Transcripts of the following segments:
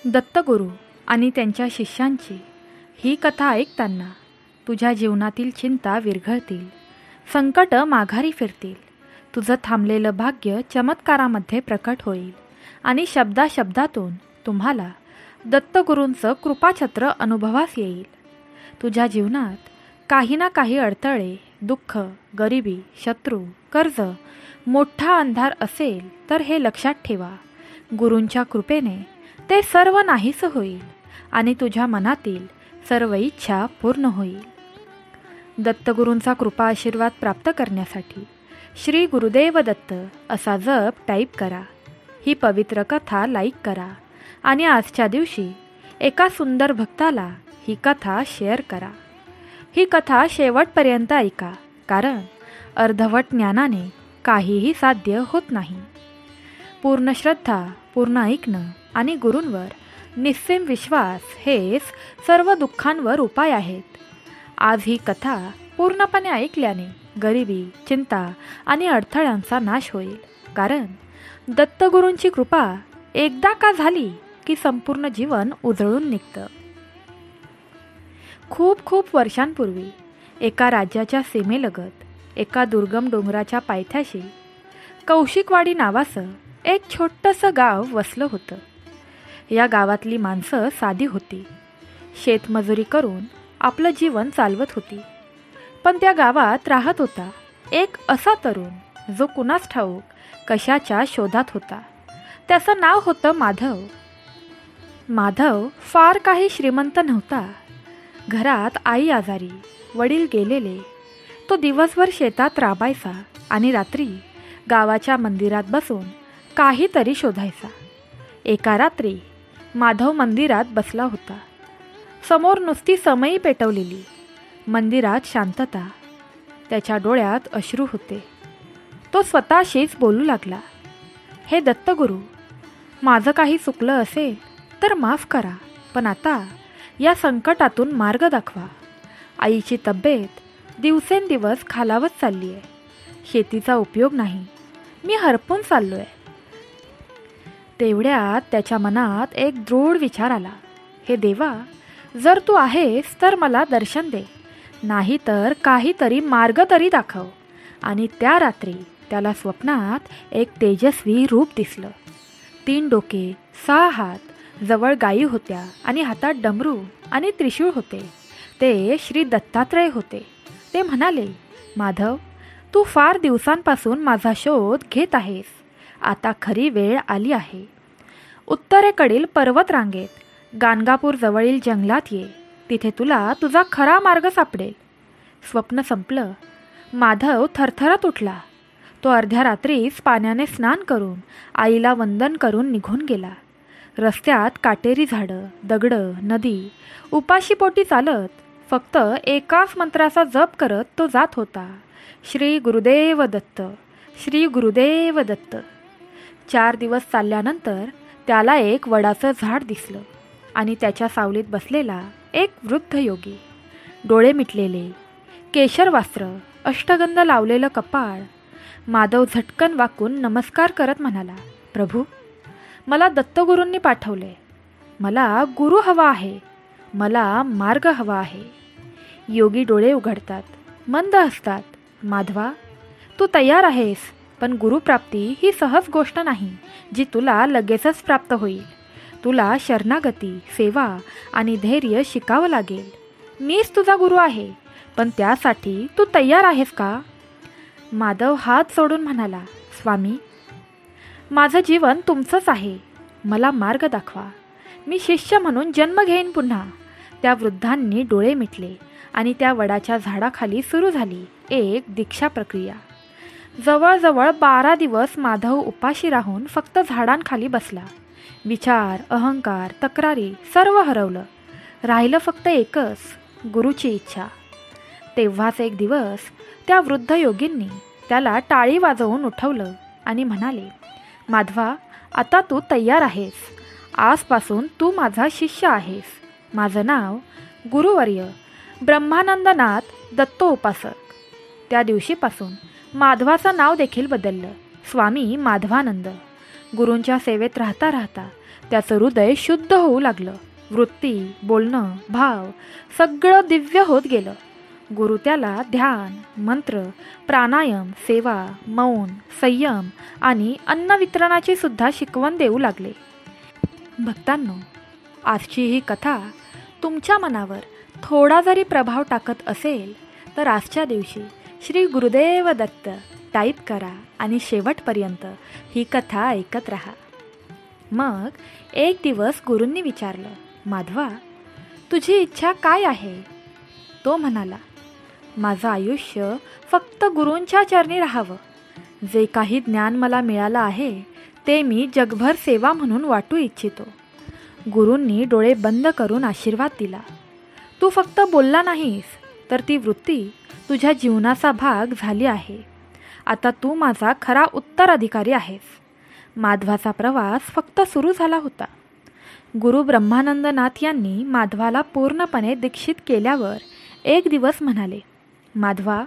दत्तगुरू आणि त्यांच्या शिष्यांची ही कथा ऐकताना तुझ्या जीवनातील चिंता विरघळतील, संकट माघारी फिरतील, तुझं थांबलेलं भाग्य चमत्कारामध्ये प्रकट होईल आणि शब्दाशब्दातून तुम्हाला दत्तगुरूंचं कृपाछत्र अनुभवास येईल. तुझ्या जीवनात काही ना काही अडथळे, दुःख, गरिबी, शत्रू, कर्ज, मोठा अंधार असेल तर हे लक्षात ठेवा, गुरूंच्या कृपेने ते सर्व नाहीस होईल आणि तुझ्या मनातील सर्व इच्छा पूर्ण होईल. दत्तगुरूंचा कृपा आशीर्वाद प्राप्त करण्यासाठी श्री गुरुदेव दत्त असा जप टाईप करा. ही पवित्र कथा लाईक करा आणि आजच्या दिवशी एका सुंदर भक्ताला ही कथा शेअर करा. ही कथा शेवटपर्यंत ऐका, कारण अर्धवट ज्ञानाने काहीही साध्य होत नाही. पूर्ण श्रद्धा, पूर्ण ऐकणं आणि गुरूंवर निस्सीम विश्वास हेच सर्व दुःखांवर उपाय आहेत. आज ही कथा पूर्णपणे ऐकल्याने गरिबी, चिंता आणि अडथळ्यांचा नाश होईल, कारण दत्तगुरूंची कृपा एकदा का झाली की संपूर्ण जीवन उजळून निघतं. खूप खूप वर्षांपूर्वी एका राज्याच्या सीमेलगत एका दुर्गम डोंगराच्या पायथ्याशी कौशिकवाडी नावाचं एक छोटंसं गाव वसलं होतं. या गावातली माणसं साधी होती, शेतमजुरी करून आपलं जीवन चालवत होती. पण त्या गावात राहत होता एक असा तरुण जो कुणास ठाऊक कशाच्या शोधात होता. त्याचं नाव होतं माधव. माधव फार काही श्रीमंत नव्हता. घरात आई आजारी, वडील गेलेले. तो दिवसभर शेतात राबायचा आणि रात्री गावाच्या मंदिरात बसून काहीतरी शोधायचा. एका रात्री माधव मंदिरात बसला होता. समोर नुसती समई पेटवलेली, मंदिरात शांतता. त्याच्या डोळ्यात अश्रू होते. तो स्वतःशीच बोलू लागला, हे दत्तगुरू, माझं काही चुकलं असेल तर माफ करा, पण आता या संकटातून मार्ग दाखवा. आईची तब्येत दिवसेंदिवस खालावत चालली आहे. शेतीचा उपयोग नाही, मी हरपून चाललो आहे. तेवढ्यात त्याच्या मनात एक दृढ विचार आला, हे देवा, जर तू आहेस तर मला दर्शन दे, नाही तर काहीतरी मार्ग तरी दाखव. आणि त्या रात्री त्याला स्वप्नात एक तेजस्वी रूप दिसलं. 3 डोके, 6 हात, जवळ गायी होत्या आणि हातात डमरू आणि त्रिशूळ होते. ते श्री दत्तात्रय होते. ते म्हणाले, माधव, तू फार दिवसांपासून माझा शोध घेत आहेस. आता खरी वेळ आली आहे. उत्तरेकडील पर्वत रांगेत गाणगापूर जवळील जंगलात ये. तिथे तुला तुझा खरा मार्ग सापडेल. स्वप्न संपलं. माधव थरथरत उठला. तो अर्ध्या रात्रीच पाण्याने स्नान करून आईला वंदन करून निघून गेला. रस्त्यात काटेरी झाडं, दगडं, नदी. उपाशीपोटी चालत फक्त एकाच मंत्राचा जप करत तो जात होता, श्री गुरुदेव दत्त, श्री गुरुदेव दत्त. 4 दिवस चालल्यानंतर त्याला एक वडाचं झाड दिसलं आणि त्याच्या सावलीत बसलेला एक वृद्ध योगी. डोळे मिटलेले, केशर वस्त्र, अष्टगंध लावलेलं कपाळ. माधव झटकन वाकून नमस्कार करत म्हणाला, प्रभू, मला दत्तगुरूंनी पाठवले. मला गुरु हवा आहे, मला मार्ग हवा आहे. योगी डोळे उघडतात, मंद हसतात. माधवा, तू तयार आहेस, पण गुरुप्राप्ती ही सहज गोष्ट नाही जी तुला लगेचच प्राप्त होईल. तुला शरणागती, सेवा आणि धैर्य शिकावं लागेल. मीच तुझा गुरु आहे, पण त्यासाठी तू तयार आहेस का? माधव हात सोडून म्हणाला, स्वामी, माझं जीवन तुमचंच आहे, मला मार्ग दाखवा. मी शिष्य म्हणून जन्म घेईन पुन्हा. त्या वृद्धांनी डोळे मिटले आणि त्या वडाच्या झाडाखाली सुरू झाली एक दीक्षा प्रक्रिया. जवळजवळ 12 दिवस माधव उपाशी राहून फक्त झाडांखाली बसला. विचार, अहंकार, तक्रारी सर्व हरवलं. राहिलं फक्त एकच, गुरुची इच्छा. तेव्हाच एक दिवस त्या वृद्ध योगींनी त्याला टाळी वाजवून उठवलं आणि म्हणाले, माधवा, आता तू तयार आहेस. आजपासून तू माझा शिष्य आहेस. माझं नाव गुरुवर्य ब्रह्मानंदनाथ दत्तोपासक. त्या दिवशीपासून माधवाचं नाव देखील बदललं, स्वामी माधवानंद. गुरूंच्या सेवेत राहता राहता त्याचं हृदय शुद्ध होऊ लागलं. वृत्ती, बोलणं, भाव सगळं दिव्य होत गेलं. गुरु त्याला ध्यान, मंत्र, प्राणायाम, सेवा, मौन, संयम आणि अन्न वितरणाची सुद्धा शिकवण देऊ लागले. भक्तांनो, आजची ही कथा तुमच्या मनावर थोडा जरी प्रभाव टाकत असेल तर आजच्या दिवशी श्री गुरुदेव दत्त टाईप करा आणि शेवटपर्यंत ही कथा ऐकत राहा. मग एक दिवस गुरूंनी विचारलं, माधवा, तुझी इच्छा काय आहे? तो म्हणाला, माझं आयुष्य फक्त गुरूंच्या चरणी राहावं. जे काही ज्ञान मला मिळालं आहे ते मी जगभर सेवा म्हणून वाटू इच्छितो. गुरूंनी डोळे बंद करून आशीर्वाद दिला. तू फक्त बोलला नाहीस, तर ती वृत्ती तुझ्या जीवनाचा भाग झाली आहे. आता तू माझा खरा उत्तराधिकारी आहेस. माधवाचा प्रवास फक्त सुरू झाला होता. गुरु ब्रह्मानंदनाथ यांनी माधवाला पूर्णपणे दीक्षित केल्यावर एक दिवस म्हणाले, माधवा,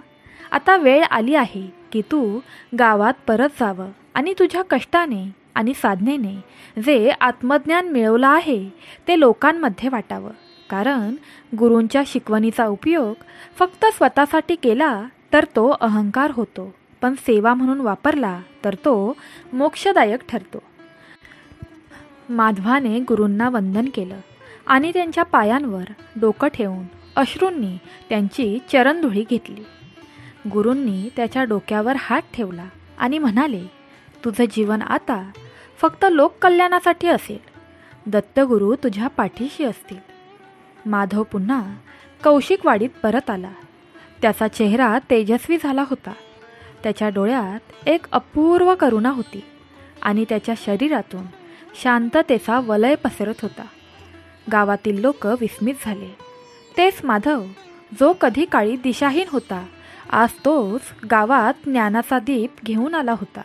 आता वेळ आली आहे की तू गावात परत जावं आणि तुझ्या कष्टाने आणि साधनेने जे आत्मज्ञान मिळवलं आहे ते लोकांमध्ये वाटावं. कारण गुरूंच्या शिकवणीचा उपयोग फक्त स्वतःसाठी केला तर तो अहंकार होतो, पण सेवा म्हणून वापरला तर तो मोक्षदायक ठरतो. माधवाने गुरूंना वंदन केलं आणि त्यांच्या पायांवर डोकं ठेवून अश्रूंनी त्यांची चरणधुळी घेतली. गुरूंनी त्याच्या डोक्यावर हात ठेवला आणि म्हणाले, तुझं जीवन आता फक्त लोककल्याणासाठी असेल. दत्तगुरू तुझ्या पाठीशी असतील. माधव पुन्हा कौशिकवाडीत परत आला. त्याचा चेहरा तेजस्वी झाला होता. त्याच्या डोळ्यात एक अपूर्व करुणा होती आणि त्याच्या शरीरातून शांततेचा वलय पसरत होता. गावातील लोक विस्मित झाले. तेच माधव जो कधी काळी दिशाहीन होता, आज तोच गावात ज्ञानाचा दीप घेऊन आला होता.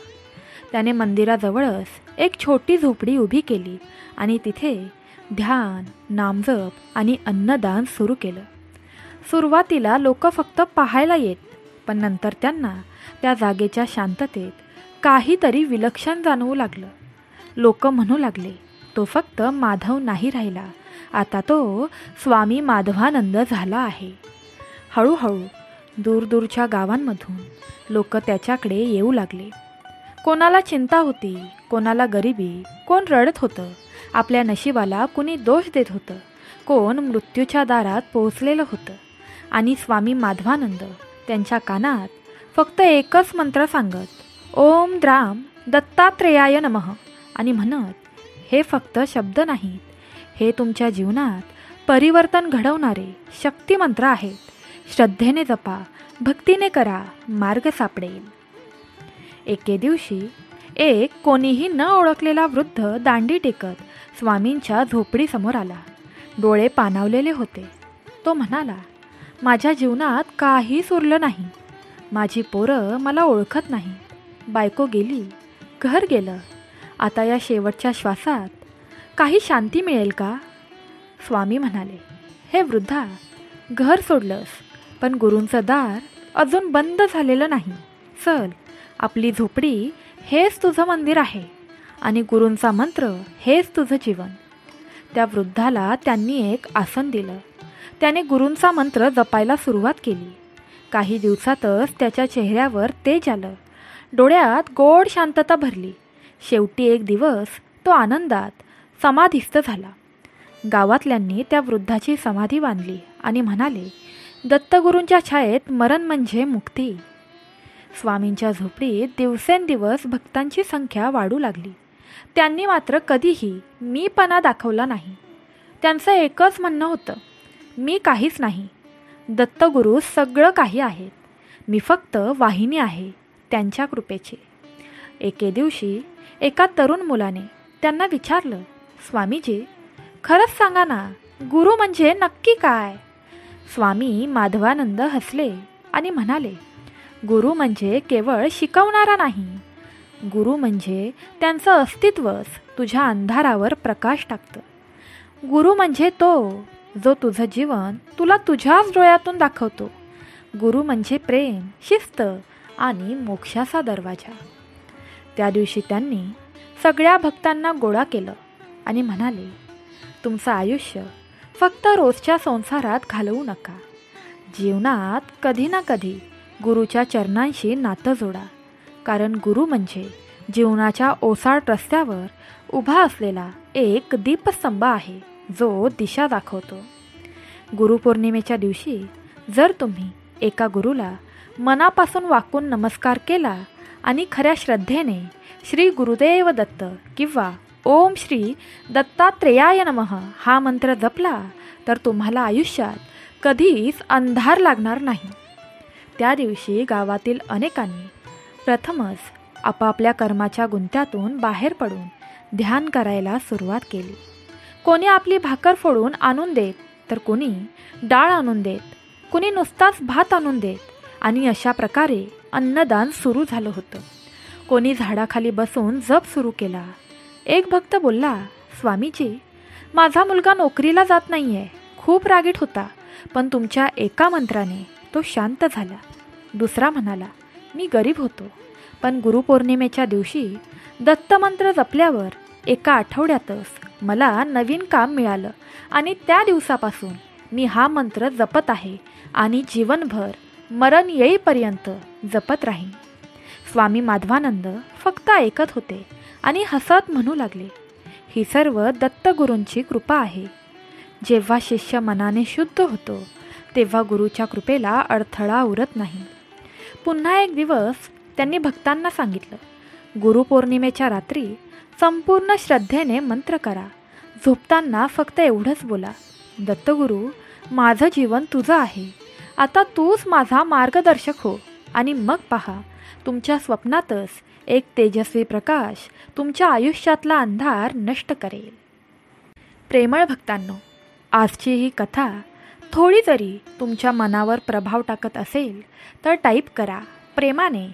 त्याने मंदिराजवळच एक छोटी झोपडी उभी केली आणि तिथे ध्यान, नामजप आणि अन्नदान सुरू केलं. सुरुवातीला लोक फक्त पाहायला येत, पण नंतर त्यांना त्या जागेच्या शांततेत काहीतरी विलक्षण जाणवू लागलं. लोक म्हणू लागले, तो फक्त माधव नाही राहिला, आता तो स्वामी माधवानंद झाला आहे. हळूहळू दूरदूरच्या गावांमधून लोक त्याच्याकडे येऊ लागले. कोणाला चिंता होती, कोणाला गरिबी, कोण रडत होतं, आपल्या नशिबाला कुणी दोष देत होतं, कोण मृत्यूच्या दारात पोहोचलेलं होतं. आणि स्वामी माधवानंद त्यांच्या कानात फक्त एकच मंत्र सांगत, ओम द्राम दत्तात्रेयाय नमः, आणि म्हणत, हे फक्त शब्द नाहीत, हे तुमच्या जीवनात परिवर्तन घडवणारे शक्तिमंत्र आहेत. श्रद्धेने जपा, भक्तीने करा, मार्ग सापडेल. एके दिवशी एक कोणीही न ओळखलेला वृद्ध दांडी टेकत स्वामींच्या झोपडीसमोर आला. डोळे पाणावलेले होते. तो म्हणाला, माझ्या जीवनात काहीच उरलं नाही. माझी पोरं मला ओळखत नाही. बायको गेली, घर गेलं. आता या शेवटच्या श्वासात काही शांती मिळेल का? स्वामी म्हणाले, हे वृद्धा, घर सोडलंस, पण गुरूंचं दार अजून बंद झालेलं नाही. चल, आपली झोपडी हेच तुझं मंदिर आहे आणि गुरूंचा मंत्र हेच तुझं जीवन. त्या वृद्धाला त्यांनी एक आसन दिलं. त्याने गुरूंचा मंत्र जपायला सुरुवात केली. काही दिवसातच त्याच्या चेहऱ्यावर तेज आलं. डोळ्यात गोड शांतता भरली. शेवटी एक दिवस तो आनंदात समाधिस्थ झाला. गावातल्यांनी त्या वृद्धाची समाधी बांधली आणि म्हणाले, दत्तगुरूंच्या छायेत मरण म्हणजे मुक्ती. स्वामींच्या झोपडीत दिवसेंदिवस भक्तांची संख्या वाढू लागली. त्यांनी मात्र कधीही मीपणा दाखवला नाही. त्यांचं एकच म्हणणं होतं, मी काहीच नाही, दत्तगुरू सगळं काही आहेत. मी फक्त वाहिनी आहे त्यांच्या कृपेची. एके दिवशी एका तरुण मुलाने त्यांना विचारलं, स्वामीजी, खरंच सांगा ना, गुरु म्हणजे नक्की काय? स्वामी माधवानंद हसले आणि म्हणाले, गुरु म्हणजे केवळ शिकवणारा नाही. गुरु म्हणजे त्यांचं अस्तित्वच तुझ्या अंधारावर प्रकाश टाकतं. गुरु म्हणजे तो जो तुझं जीवन तुला तुझ्याच डोळ्यातून दाखवतो. गुरु म्हणजे प्रेम, शिस्त आणि मोक्षाचा दरवाजा. त्या दिवशी त्यांनी सगळ्या भक्तांना गोळा केलं आणि म्हणाले, तुमचं आयुष्य फक्त रोजच्या संसारात घालवू नका. जीवनात कधी ना कधी गुरुच्या चरणांशी नातं जोडा. कारण गुरु म्हणजे जीवनाच्या ओसाड रस्त्यावर उभा असलेला एक दीपस्तंभ आहे, जो दिशा दाखवतो. गुरुपौर्णिमेच्या दिवशी जर तुम्ही एका गुरुला मनापासून वाकून नमस्कार केला आणि खऱ्या श्रद्धेने श्री गुरुदेव दत्त किंवा ओम श्री दत्तात्रेयाय नमः हा मंत्र जपला, तर तुम्हाला आयुष्यात कधीच अंधार लागणार नाही. त्या दिवशी गावातील अनेकांनी प्रथमच आपापल्या कर्माच्या गुंत्यातून बाहेर पडून ध्यान करायला सुरुवात केली. कोणी आपली भाकर फोडून आणून देत, तर कोणी डाळ आणून देत, कोणी नुसताच भात आणून देत, आणि अशा प्रकारे अन्नदान सुरू झालं होतं. कोणी झाडाखाली बसून जप सुरू केला. एक भक्त बोलला, स्वामीजी, माझा मुलगा नोकरीला जात नाही आहे, खूप रागीट होता, पण तुमच्या एका मंत्राने तो शांत झाला. दुसरा म्हणाला, मी गरीब होतो, पण गुरुपौर्णिमेच्या दिवशी दत्तमंत्र जपल्यावर एका आठवड्यातच मला नवीन काम मिळालं आणि त्या दिवसापासून मी हा मंत्र जपत आहे आणि जीवनभर मरण येईपर्यंत जपत राहीन. स्वामी माधवानंद फक्त ऐकत होते आणि हसत म्हणू लागले, ही सर्व दत्तगुरूंची कृपा आहे. जेव्हा शिष्य मनाने शुद्ध होतो तेव्हा गुरुच्या कृपेला अडथळा उरत नाही. पुन्हा एक दिवस त्यांनी भक्तांना सांगितलं, गुरुपौर्णिमेच्या रात्री संपूर्ण श्रद्धेने मंत्र करा. झोपताना फक्त एवढंच बोला, दत्तगुरू, माझं जीवन तुझं आहे, आता तूच माझा मार्गदर्शक हो. आणि मग पहा, तुमच्या स्वप्नातच एक तेजस्वी प्रकाश तुमच्या आयुष्यातला अंधार नष्ट करेल. प्रेमळ भक्तांनो, आजची ही कथा थोडी जरी तुमच्या मनावर प्रभाव टाकत असेल तर टाईप करा प्रेमाने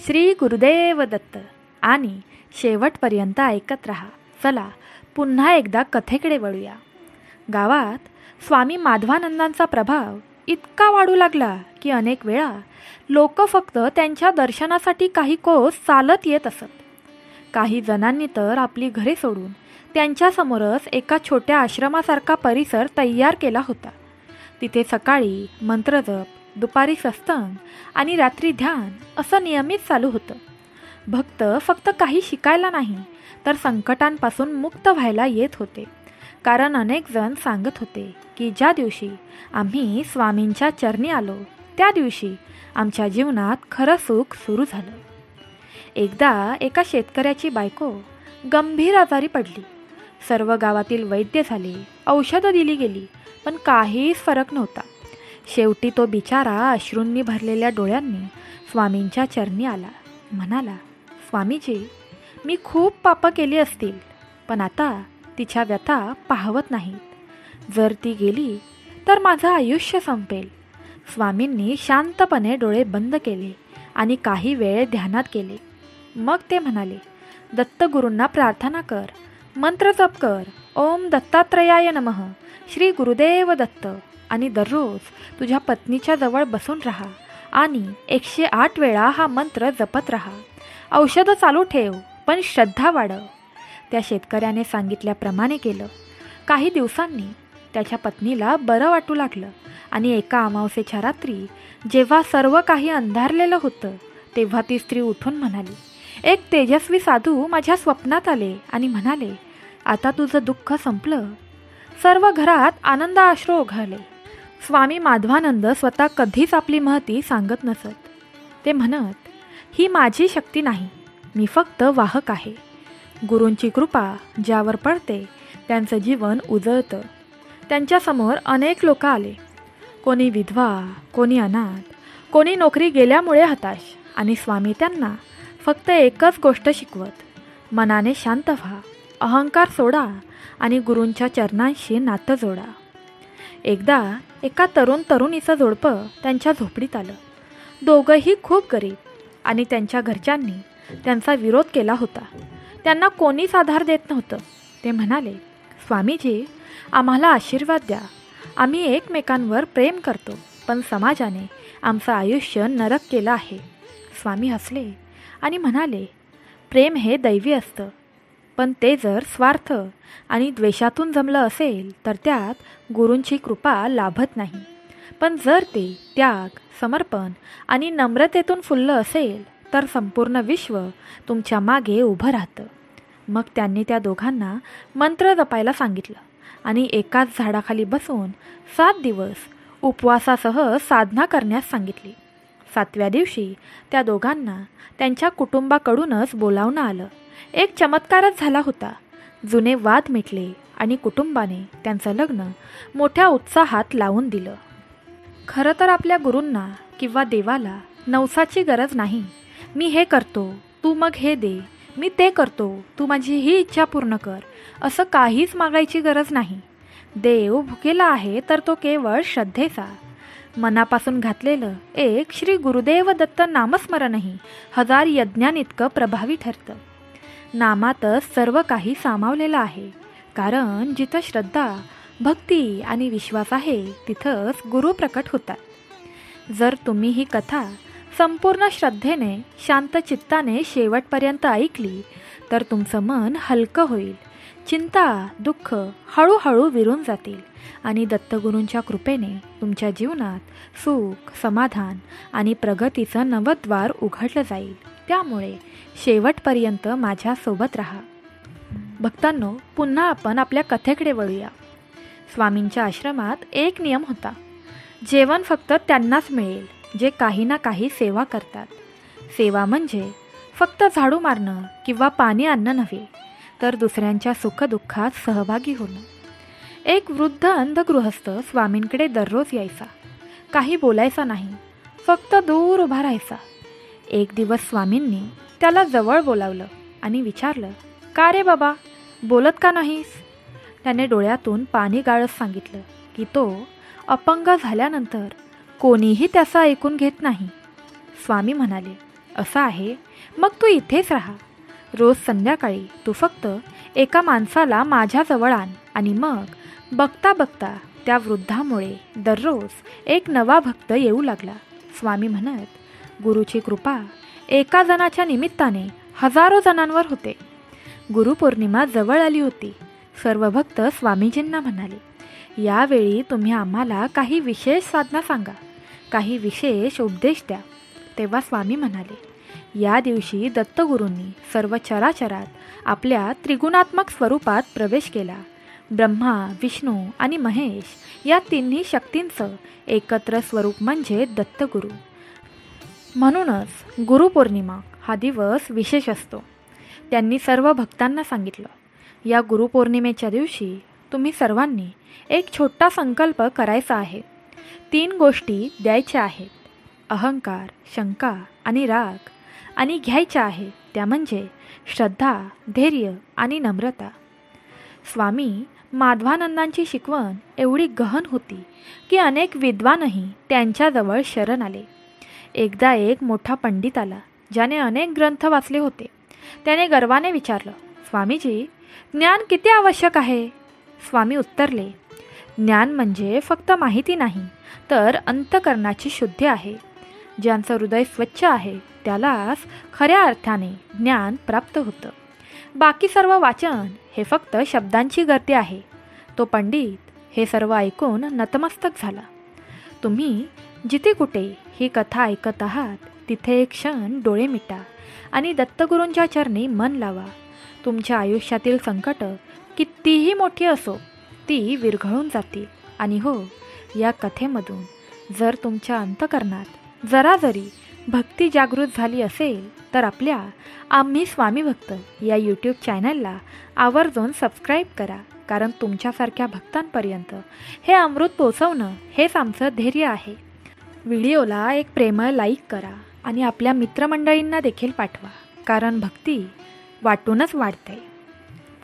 श्री गुरुदेव दत्त आणि शेवटपर्यंत ऐकत राहा. चला पुन्हा एकदा कथेकडे वळूया. गावात स्वामी माधवानंदांचा प्रभाव इतका वाढू लागला की अनेक वेळा लोक फक्त त्यांच्या दर्शनासाठी काही कोस चालत येत असत. काही जणांनी तर आपली घरे सोडून त्यांच्यासमोरच एका छोट्या आश्रमासारखा परिसर तयार केला होता. तिथे सकाळी मंत्रजप, दुपारी सत्संग आणि रात्री ध्यान असं नियमित चालू होतं. भक्त फक्त काही शिकायला नाही तर संकटांपासून मुक्त व्हायला येत होते. कारण अनेक जण सांगत होते की ज्या दिवशी आम्ही स्वामींच्या चरणी आलो त्या दिवशी आमच्या जीवनात खरं सुख सुरू झालं. एकदा एका शेतकऱ्याची बायको गंभीर आजारी पडली. सर्व गावातील वैद्य झाले, औषधं दिली गेली, पण काहीच फरक नव्हता. शेवटी तो बिचारा अश्रूंनी भरलेल्या डोळ्यांनी स्वामींच्या चरणी आला. म्हणाला, स्वामीजी, मी खूप पापं केली असतील, पण आता तिच्या व्यथा पाहवत नाहीत. जर ती गेली तर माझं आयुष्य संपेल. स्वामींनी शांतपणे डोळे बंद केले आणि काही वेळ ध्यानात केले. मग ते म्हणाले, दत्तगुरूंना प्रार्थना कर, मंत्र जप कर, ओम दत्तात्रेयाय नमः, श्री गुरुदेव दत्त, आणि दररोज तुझ्या पत्नीच्या जवळ बसून राहा आणि 108 वेळा हा मंत्र जपत राहा. औषधं चालू ठेव, पण श्रद्धा वाढव. त्या शेतकऱ्याने सांगितल्याप्रमाणे केलं. काही दिवसांनी त्याच्या पत्नीला बरं वाटू लागलं आणि एका अमावस्येच्या रात्री जेव्हा सर्व काही अंधारलेलं होतं तेव्हा ती स्त्री उठून म्हणाली, एक तेजस्वी साधू माझ्या स्वप्नात आले आणि म्हणाले, आता तुझं दुःख संपलं. सर्व घरात आनंदाश्रू ओघळले. स्वामी माधवानंद स्वतः कधीच आपली महती सांगत नसत. ते म्हणत, ही माझी शक्ती नाही, मी फक्त वाहक आहे. गुरूंची कृपा ज्यावर पडते त्यांचं जीवन उजळतं. त्यांच्यासमोर अनेक लोक आले. कोणी विधवा, कोणी अनाथ, कोणी नोकरी गेल्यामुळे हताश, आणि स्वामी त्यांना फक्त एकच गोष्ट शिकवत, मनाने शांत व्हा, अहंकार सोडा आणि गुरूंच्या चरणांशी नातं जोडा. एकदा एका तरुणीचं जोडपं त्यांच्या झोपडीत आलं. दोघंही खूप गरीब आणि त्यांच्या घरच्यांनी त्यांचा विरोध केला होता. त्यांना कोणीच आधार देत नव्हतं. ते म्हणाले, स्वामीजी, आम्हाला आशीर्वाद द्या. आम्ही एकमेकांवर प्रेम करतो, पण समाजाने आमचं आयुष्य नरक केलं आहे. स्वामी हसले आणि म्हणाले, प्रेम हे दैवी असतं. पण ते जर स्वार्थ आणि द्वेषातून जमलं असेल तर त्यात गुरूंची कृपा लाभत नाही. पण जर ते त्याग, समर्पण आणि नम्रतेतून फुललं असेल तर संपूर्ण विश्व तुमच्या मागे उभं राहतं. मग त्यांनी त्या दोघांना मंत्र जपायला सांगितलं आणि एकाच झाडाखाली बसून 7 दिवस उपवासासह साधना करण्यास सांगितली. 7व्या दिवशी त्या दोघांना त्यांच्या कुटुंबाकडूनच बोलावणं आलं. एक चमत्कारच झाला होता. जुने वाद मिटले आणि कुटुंबाने त्यांचं लग्न मोठ्या उत्साहात लावून दिलं. खरं तर आपल्या गुरूंना किंवा देवाला नवसाची गरज नाही. मी हे करतो, तू मग हे दे, मी ते करतो, तू माझी ही इच्छा पूर्ण कर, असं काहीच मागायची गरज नाही. देव भुकेला आहे तर तो केवळ श्रद्धेचा. मनापासून घातलेलं एक श्री गुरुदेव दत्त नामस्मरणही 1000 यज्ञांइतकं प्रभावी ठरतं. नामातच सर्व काही सामावलेलं आहे. कारण जिथं श्रद्धा, भक्ती आणि विश्वास आहे तिथंच गुरु प्रकट होतात. जर तुम्ही ही कथा संपूर्ण श्रद्धेने, शांत चित्ताने शेवटपर्यंत ऐकली तर तुमचं मन हलकं होईल. चिंता, दुःख हळूहळू विरून जातील आणि दत्तगुरूंच्या कृपेने तुमच्या जीवनात सुख, समाधान आणि प्रगतीचं नवद्वार उघडलं जाईल. त्यामुळे शेवटपर्यंत माझ्यासोबत राहा. भक्तांनो, पुन्हा आपण आपल्या कथेकडे वळूया. स्वामींच्या आश्रमात एक नियम होता. जेवण फक्त त्यांनाच मिळेल जे काही ना काही सेवा करतात. सेवा म्हणजे फक्त झाडू मारणं किंवा पाणी आणणं नव्हे, तर दुसऱ्यांच्या सुखदुःखात सहभागी होणं. एक वृद्ध अंधगृहस्थ स्वामींकडे दररोज यायचा. काही बोलायचा नाही, फक्त दूर उभा राहायचा. एक दिवस स्वामींनी त्याला जवळ बोलावलं आणि विचारलं, का रे बाबा, बोलत का नाहीस? त्याने डोळ्यातून पाणी गाळत सांगितलं की तो अपंग झाल्यानंतर कोणीही त्याचं ऐकून घेत नाही. स्वामी म्हणाले, असं आहे, मग तू इथेच राहा. रोज संध्याकाळी तू फक्त एका माणसाला माझ्याजवळ आण आणि मग बघता बघता त्या वृद्धामुळे दररोज एक नवा भक्त येऊ लागला. स्वामी म्हणत, गुरुची कृपा एका जणाच्या निमित्ताने हजारो जणांवर होते. गुरुपौर्णिमा जवळ आली होती. सर्व भक्त स्वामीजींना म्हणाले, यावेळी तुम्ही आम्हाला काही विशेष साधना सांगा, काही विशेष उपदेश द्या. तेव्हा स्वामी म्हणाले, या दिवशी दत्तगुरूंनी सर्व चराचरात आपल्या त्रिगुणात्मक स्वरूपात प्रवेश केला. ब्रह्मा, विष्णू आणि महेश या तिन्ही शक्तींचं एकत्र स्वरूप म्हणजे दत्तगुरू. म्हणूनच गुरुपौर्णिमा हा दिवस विशेष असतो. त्यांनी सर्व भक्तांना सांगितलं, या गुरुपौर्णिमेच्या दिवशी तुम्ही सर्वांनी एक छोटा संकल्प करायचा आहे. 3 गोष्टी द्यायच्या आहेत, अहंकार, शंका आणि राग, आणि घ्यायच्या आहेत त्या म्हणजे श्रद्धा, धैर्य आणि नम्रता. स्वामी माधवानंदांची शिकवण एवढी गहन होती की अनेक विद्वानही त्यांच्याजवळ शरण आले. एकदा एक मोठा पंडित आला, ज्याने अनेक ग्रंथ वाचले होते. त्याने गर्वाने विचारलं, स्वामीजी, ज्ञान किती आवश्यक आहे? स्वामी उत्तरले, ज्ञान म्हणजे फक्त माहिती नाही, तर अंतःकरणाची शुद्धी आहे. ज्यांचं हृदय स्वच्छ आहे त्यालाच खऱ्या अर्थाने ज्ञान प्राप्त होतं. बाकी सर्व वाचन हे फक्त शब्दांची गर्दी आहे. तो पंडित हे सर्व ऐकून नतमस्तक झाला. तुम्ही जिथे कुठे ही कथा ऐकत आहात तिथे एक क्षण डोळे मिटा आणि दत्तगुरूंच्या चरणी मन लावा. तुमच्या आयुष्यातील संकट कितीही मोठी असो ती विरघळून जातील. आणि हो, या कथेमधून जर तुमच्या अंतःकरणात जरा जरी भक्ती जागृत झाली असेल तर आपल्या आम्ही स्वामी भक्त या यूट्यूब चॅनलला आवर्जून सबस्क्राईब करा. कारण तुमच्यासारख्या भक्तांपर्यंत हे अमृत पोचवणं हेच आमचं धैर्य आहे. व्हिडिओला एक प्रेमळ लाईक करा आणि आपल्या मित्रमंडळींना देखील पाठवा, कारण भक्ती वाटूनच वाढते.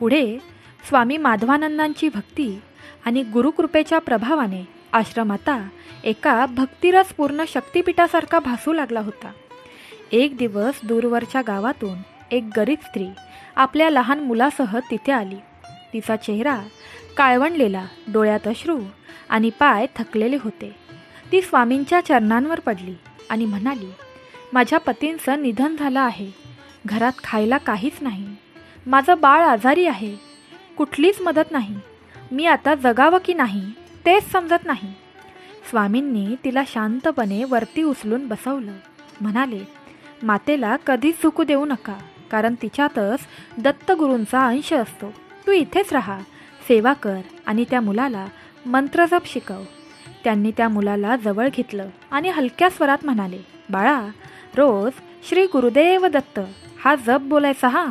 पुढे स्वामी माधवानंदांची भक्ती आणि गुरुकृपेच्या प्रभावाने आश्रम आता एका भक्तिरसपूर्ण शक्तिपीठासारखा भासू लागला होता. एक दिवस दूरवरच्या गावातून एक गरीब स्त्री आपल्या लहान मुलासह तिथे आली. तिचा चेहरा काळवंडलेला, डोळ्यात अश्रू आणि पाय थकलेले होते. ती स्वामींच्या चरणांवर पडली आणि म्हणाली, माझ्या पतींचं निधन झालं आहे. घरात खायला काहीच नाही. माझं बाळ आजारी आहे, कुठलीच मदत नाही, मी आता जगावं की नाही तेच समजत नाही. स्वामींनी तिला शांतपणे वरती उचलून बसवलं. म्हणाले, मातेला कधीच झुकू देऊ नका, कारण तिच्यातच दत्तगुरूंचा अंश असतो. तू इथेच राहा, सेवा कर आणि त्या मुलाला मंत्रजप शिकव. त्यांनी त्या मुलाला जवळ घेतलं आणि हलक्या स्वरात म्हणाले, बाळा, रोज श्री गुरुदेव दत्त हा जप बोलायचा हा,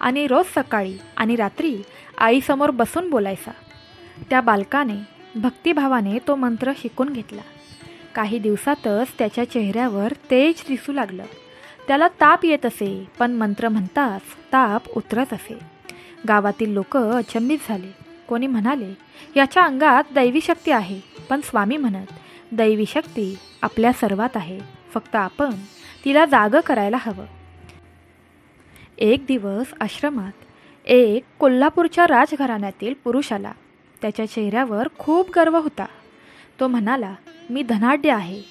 आणि रोज सकाळी आणि रात्री आईसमोर बसून बोलायचा. त्या बालकाने भक्तिभावाने तो मंत्र शिकून घेतला. काही दिवसातच त्याच्या चेहऱ्यावर तेज दिसू लागलं. त्याला ताप येत असे, पण मंत्र म्हणताच ताप उतरत असे. गावातील लोक अचंबित झाले. कोणी म्हणाले, याच्या अंगात दैवी शक्ती आहे. पण स्वामी म्हणत, दैवी शक्ती आपल्या सर्वात आहे, फक्त आपण तिला जागं करायला हवं. एक दिवस आश्रमात एक कोल्हापूरच्या राजघराण्यातील पुरुष आला. त्याच्या चेहऱ्यावर खूप गर्व होता. तो म्हणाला, मी धनाढ्य आहे,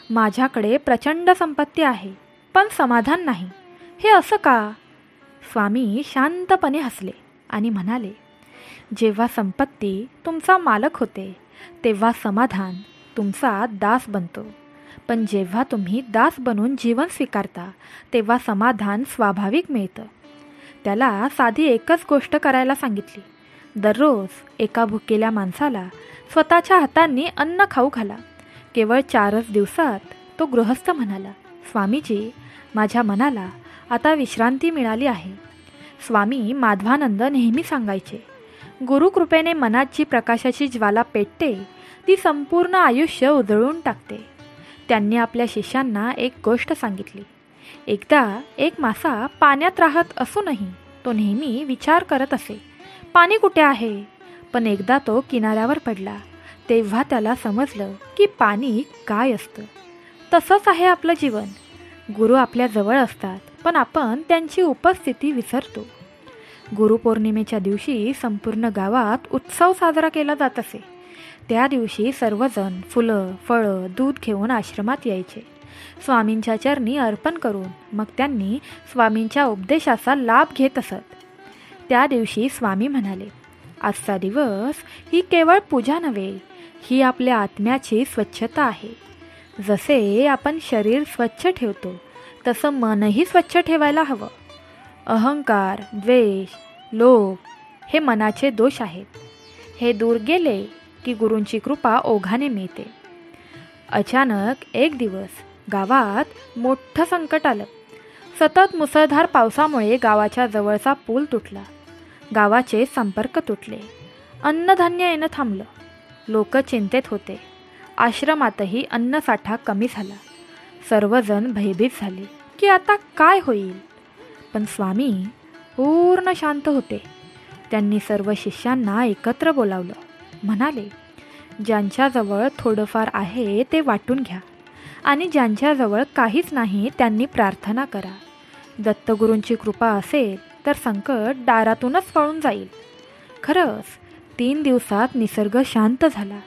माझ्याकडे प्रचंड संपत्ती आहे, पण समाधान नाही. हे असं का? स्वामी शांतपणे हसले आणि म्हणाले, जेव्हा संपत्ती तुमचा मालक होते तेव्हा समाधान तुमचा दास बनतो, पण जेव्हा तुम्ही दास बनून जीवन स्वीकारता तेव्हा समाधान स्वाभाविक मिळतं. त्याला साधी एकच गोष्ट करायला सांगितली. दररोज एका भुकेल्या माणसाला स्वतःच्या हातांनी अन्न खाऊ घाला. केवळ 4च दिवसात तो गृहस्थ म्हणाला, स्वामीजी, माझ्या मनाला आता विश्रांती मिळाली आहे. स्वामी माधवानंद नेहमी सांगायचे, गुरुकृपेने मनात जी प्रकाशाची ज्वाला पेटते ती संपूर्ण आयुष्य उजळून टाकते. त्यांनी आपल्या शिष्यांना एक गोष्ट सांगितली. एकदा एक मासा पाण्यात राहत असूनही तो नेहमी विचार करत असे, पाणी कुठे आहे? पण एकदा तो किनाऱ्यावर पडला तेव्हा त्याला समजलं की पाणी काय असतं. तसंच आहे आपलं जीवन. गुरु आपल्या जवळ असतात, पण आपण त्यांची उपस्थिती विसरतो. गुरुपौर्णिमेच्या दिवशी संपूर्ण गावात उत्सव साजरा केला जात असे. त्या दिवशी सर्वजण फुलं, फळं, दूध घेऊन आश्रमात यायचे. स्वामींच्या चरणी अर्पण करून मग त्यांनी स्वामींच्या उपदेशाचा लाभ घेत असत. त्या दिवशी स्वामी म्हणाले, आजचा दिवस ही केवळ पूजा नव्हे, ही आपल्या आत्म्याची स्वच्छता आहे. जसे आपण शरीर स्वच्छ ठेवतो तसं मनही स्वच्छ ठेवायला हवं. अहंकार, द्वेष, लोभ हे मनाचे दोष आहेत. हे दूर गेले की गुरूंची कृपा ओघाने मिळते. अचानक एक दिवस गावात मोठं संकट आलं. सतत मुसळधार पावसामुळे गावाच्या जवळचा पूल तुटला. गावाचे संपर्क तुटले. अन्नधान्य येणं थांबलं. लोक चिंतेत होते. आश्रमातही अन्नसाठा कमी झाला. सर्वजण भयभीत झाले की आता काय होईल. पण स्वामी पूर्ण शांत होते. त्यांनी सर्व शिष्यांना एकत्र बोलावलं. म्हणाले, ज्यांच्याजवळ थोडंफार आहे ते वाटून घ्या आणि ज्यांच्याजवळ काहीच नाही त्यांनी प्रार्थना करा. दत्तगुरूंची कृपा असेल तर संकट दारातूनच पळून जाईल. खरंच 3 दिवसात निसर्ग शांत झाला.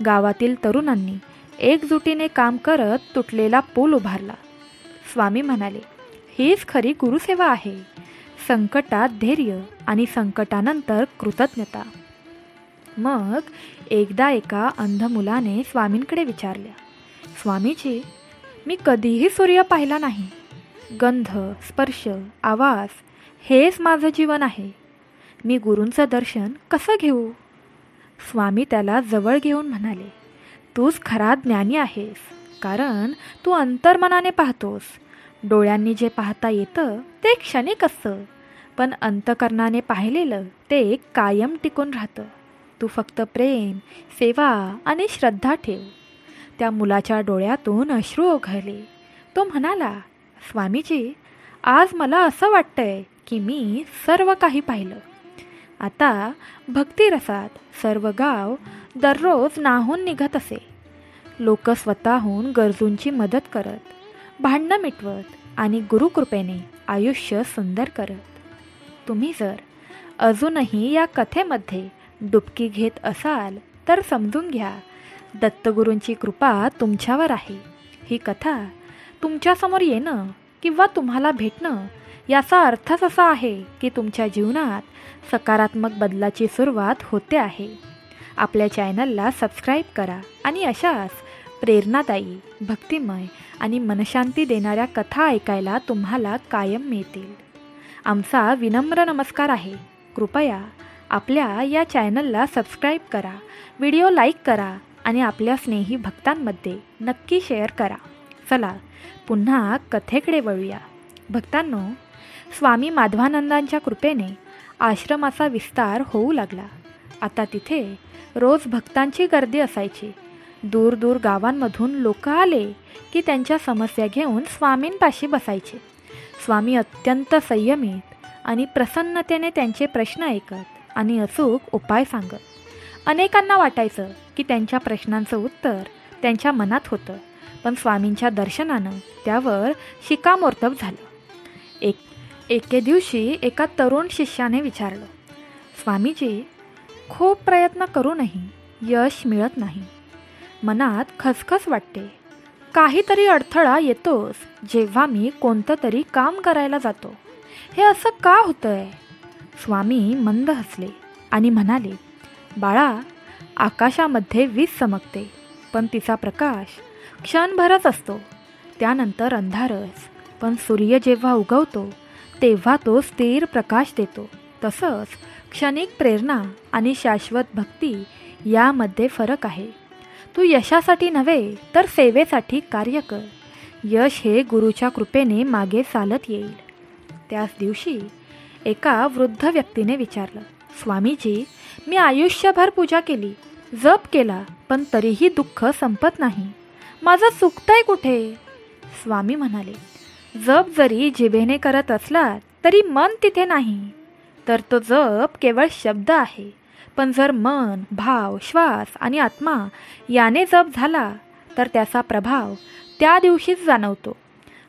गावातील तरुणांनी एकजुटीने काम करत तुटलेला पूल उभारला. स्वामी म्हणाले, हीच खरी गुरुसेवा आहे. संकटात धैर्य आणि संकटानंतर कृतज्ञता. मग एकदा एका अंध मुलाने स्वामींकडे विचारले, स्वामीजी, मी कधीही सूर्य पाहिला नाही. गंध, स्पर्श, आवाज हेच माझं जीवन आहे. मी गुरूंचं दर्शन कसं घेऊ? स्वामी त्याला जवळ घेऊन म्हणाले, तूच खरा ज्ञानी आहेस, कारण तू अंतर्मनाने पाहतोस. डोळ्यांनी जे पाहता येतं ते क्षणिक असतं, पण अंतकरणाने पाहिलेलं ते कायम टिकून राहतं. तू फक्त प्रेम, सेवा आणि श्रद्धा ठेव. त्या मुलाच्या डोळ्यातून अश्रू ओघळले. तो म्हणाला, स्वामीजी, आज मला असं वाटतंय की मी सर्व काही पाहिलं. आता भक्तिरसात सर्व गाव दररोज नाहून निघत असे. लोक स्वतःहून गरजूंची मदत करत, भांडणं मिटवत आणि गुरुकृपेने आयुष्य सुंदर करत. तुम्ही जर अजूनही या कथेमध्ये डुबकी घेत असाल तर समजून घ्या, दत्तगुरूंची कृपा तुमच्यावर आहे. ही कथा तुमच्यासमोर येणं किंवा तुम्हाला भेटणं याचा अर्थच असा आहे की तुमच्या जीवनात सकारात्मक बदलाची सुरुवात होते आहे. आपल्या चॅनलला सबस्क्राईब करा आणि अशाच प्रेरणादायी, भक्तिमय आणि मनशांती देणाऱ्या कथा ऐकायला तुम्हाला कायम मिळतील. आमचा विनम्र नमस्कार आहे. कृपया आपल्या या चॅनलला सबस्क्राईब करा, व्हिडिओ लाईक करा आणि आपल्या स्नेही भक्तांमध्ये नक्की शेअर करा. चला पुन्हा कथेकडे वळूया. भक्तांनो, स्वामी माधवानंदांच्या कृपेने आश्रमाचा विस्तार होऊ लागला. आता तिथे रोज भक्तांची गर्दी असायची. दूर दूर गावांमधून लोक आले की त्यांच्या समस्या घेऊन स्वामींपाशी बसायचे. स्वामी अत्यंत संयमित आणि प्रसन्नतेने त्यांचे प्रश्न ऐकत आणि अचूक उपाय सांगत. अनेकांना वाटायचं की त्यांच्या प्रश्नांचं उत्तर त्यांच्या मनात होतं, पण स्वामींच्या दर्शनानं त्यावर शिक्कामोर्तब झालं. एके दिवशी एका तरुण शिष्याने विचारलं, स्वामीजी, खूप प्रयत्न करूनही यश मिळत नाही. मनात खसखस वाटते. काहीतरी अडथळा येतोच जेव्हा मी कोणतं तरी काम करायला जातो. हे असं का होतंय? स्वामी मंद हसले आणि म्हणाले, बाळा, आकाशामध्ये वीज चमकते, पण तिचा प्रकाश क्षणभरच असतो. त्यानंतर अंधारच. पण सूर्य जेव्हा उगवतो तेव्हा तो स्थिर प्रकाश देतो. तसंच क्षणिक प्रेरणा आणि शाश्वत भक्ती यामध्ये फरक आहे. तू यशासाठी नव्हे तर सेवेसाठी कार्य कर. यश हे गुरुच्या कृपेने मागे चालत येईल. त्याच दिवशी एका वृद्ध व्यक्तीने विचारलं, स्वामीजी, मी आयुष्यभर पूजा केली, जप केला, पण तरीही दुःख संपत नाही. माझं चुकतंय कुठे? स्वामी म्हणाले, जप जरी जिभेने करत असला तरी मन तिथे नाही, तर तो जप केवळ शब्द आहे. पण जर मन, भाव, श्वास आणि आत्मा याने जप झाला तर त्याचा प्रभाव त्या दिवशीच जाणवतो.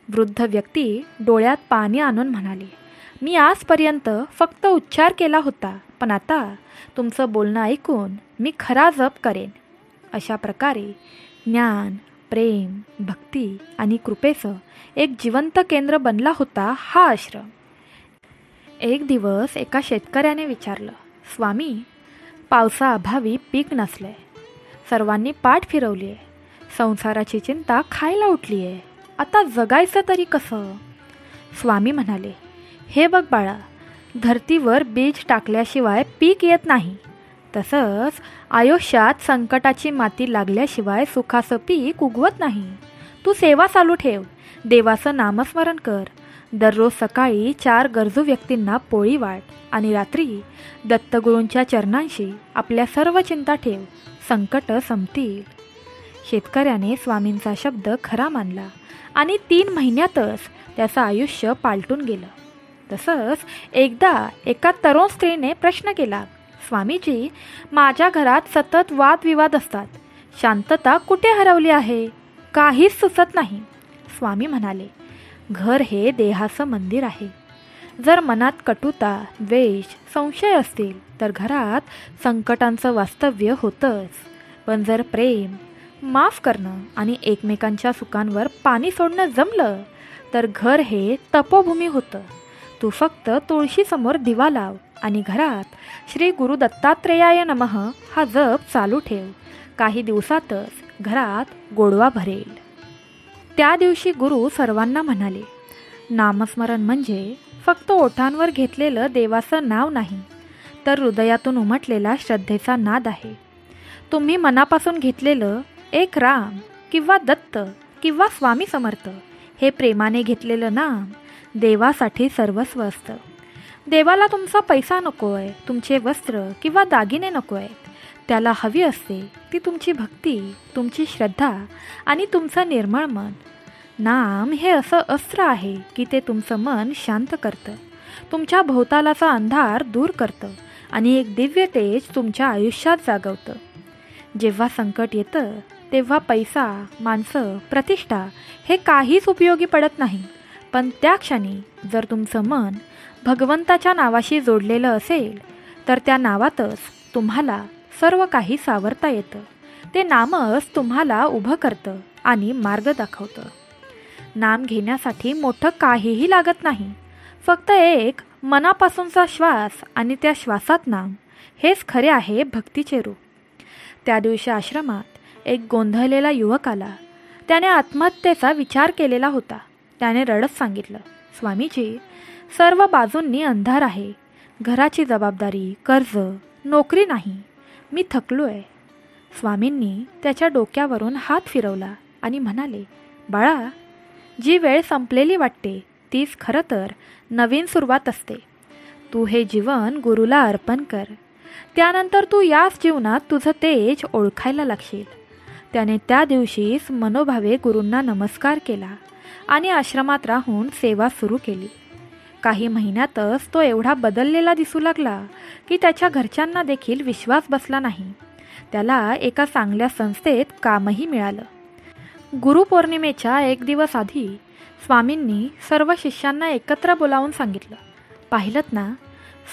वृद्ध व्यक्ती डोळ्यात पाणी आणून म्हणाले, मी आजपर्यंत फक्त उच्चार केला होता, पण आता तुमचं बोलणं ऐकून मी खरा जप करेन. अशा प्रकारे ज्ञान, प्रेम, भक्ती आणि कृपेचं एक जिवंत केंद्र बनला होता हा आश्रम. एक दिवस एका शेतकऱ्याने विचारलं, स्वामी, पावसाअभावी पीक नसलंय, सर्वांनी पाठ फिरवली आहे, संसाराची चिंता खायला उठली आहे, आता जगायचं तरी कसं? स्वामी म्हणाले, हे बघ बाळा, धरतीवर बीज टाकल्याशिवाय पीक येत नाही. तसंच आयुष्यात संकटाची माती लागल्याशिवाय सुखाचं पीक उगवत नाही. तू सेवा चालू ठेव, देवाचं नामस्मरण कर. दररोज सकाळी 4 गरजू व्यक्तींना पोळी वाट आणि रात्री दत्तगुरूंच्या चरणांशी आपल्या सर्व चिंता ठेव. संकट संपतील. शेतकऱ्याने स्वामींचा शब्द खरा मानला आणि 3 महिन्यातच त्याचं आयुष्य पालटून गेलं. तसंच एकदा एका तरुण स्त्रीने प्रश्न केला, स्वामीजी, माझ्या घरात सतत वादविवाद असतात, शांतता कुठे हरवली आहे? काहीच सुचत नाही. स्वामी म्हणाले, घर हे देहाचं मंदिर आहे. जर मनात कटुता, द्वेष, संशय असतील तर घरात संकटांचं वास्तव्य होतंच. पण जर प्रेम, माफ करणं आणि एकमेकांच्या सुखांवर पाणी सोडणं जमलं तर घर हे तपोभूमी होतं. तू फक्त तुळशीसमोर दिवा लाव आणि घरात श्री गुरु दत्तात्रेयाय नमः हा जप चालू ठेव. काही दिवसातच घरात गोडवा भरेल. त्या दिवशी गुरु सर्वांना म्हणाले, नामस्मरण म्हणजे फक्त ओठांवर घेतलेलं देवाचं नाव नाही, तर हृदयातून उमटलेला श्रद्धेचा नाद आहे. तुम्ही मनापासून घेतलेलं एक राम किंवा दत्त किंवा स्वामी समर्थ हे प्रेमाने घेतलेलं नाम देवासाठी सर्वस्व असतं. देवाला तुमचा पैसा नको आहे, तुमचे वस्त्र किंवा दागिने नको आहेत. त्याला हवी असते ती तुमची भक्ती, तुमची श्रद्धा आणि तुमचं निर्मळ मन. नाम हे असं अस्त्र आहे की ते तुमचं मन शांत करतं, तुमच्या भोवतालाचा अंधार दूर करतं आणि एक दिव्य तेज तुमच्या आयुष्यात जागवतं. जेव्हा संकट येतं तेव्हा पैसा, माणसं, प्रतिष्ठा हे काहीच उपयोगी पडत नाही. पण त्या क्षणी जर तुमचं मन भगवंताच्या नावाशी जोडलेलं असेल तर त्या नावातच तुम्हाला सर्व काही सावरता येतं. ते नामच तुम्हाला उभं करतं आणि मार्ग दाखवतं. नाम घेण्यासाठी मोठं काहीही लागत नाही. फक्त एक मनापासूनचा श्वास आणि त्या श्वासात नाम, हेच खरे आहे भक्तीचे रूप. त्या दिवशी आश्रमात एक गोंधळलेला युवक आला. त्याने आत्महत्येचा विचार केलेला होता. त्याने रडत सांगितलं, स्वामीजी, सर्व बाजूंनी अंधार आहे. घराची जबाबदारी, कर्ज, नोकरी नाही. मी थकलो आहे. स्वामींनी त्याच्या डोक्यावरून हात फिरवला आणि म्हणाले, बाळा, जी वेळ संपलेली वाटते तीच खरं तर नवीन सुरुवात असते. तू हे जीवन गुरुला अर्पण कर. त्यानंतर तू याच जीवनात तुझं तेज ओळखायला लागशील. त्याने त्या दिवशीच मनोभावे गुरूंना नमस्कार केला आणि आश्रमात राहून सेवा सुरू केली. काही महिन्यातच तो एवढा बदललेला दिसू लागला की त्याच्या घरच्यांना देखील विश्वास बसला नाही. त्याला एका चांगल्या संस्थेत कामही मिळालं. गुरुपौर्णिमेच्या एक दिवस आधी स्वामींनी सर्व शिष्यांना एकत्र बोलावून सांगितलं, पाहिलंत ना,